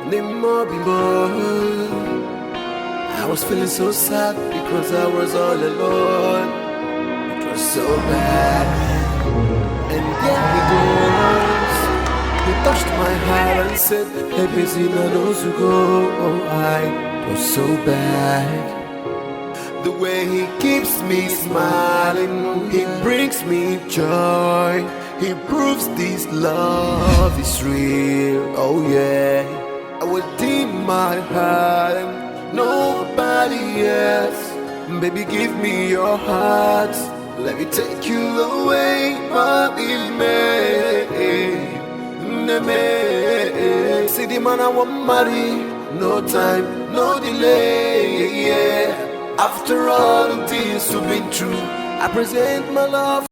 Nimmo bimbo. I was feeling so sad because I was all alone. It was so bad. And there he goes. He touched my heart and said, hey, busy, no knows to go. Oh, I was so bad. The way he keeps me smiling, he brings me joy. He proves this love is real. Oh yeah, I would dim my heart and nobody else. Baby, give me your heart. Let me take you away, my baby. See the man I want marry. No time, no delay. Yeah. After all the things you've been through, I present my love.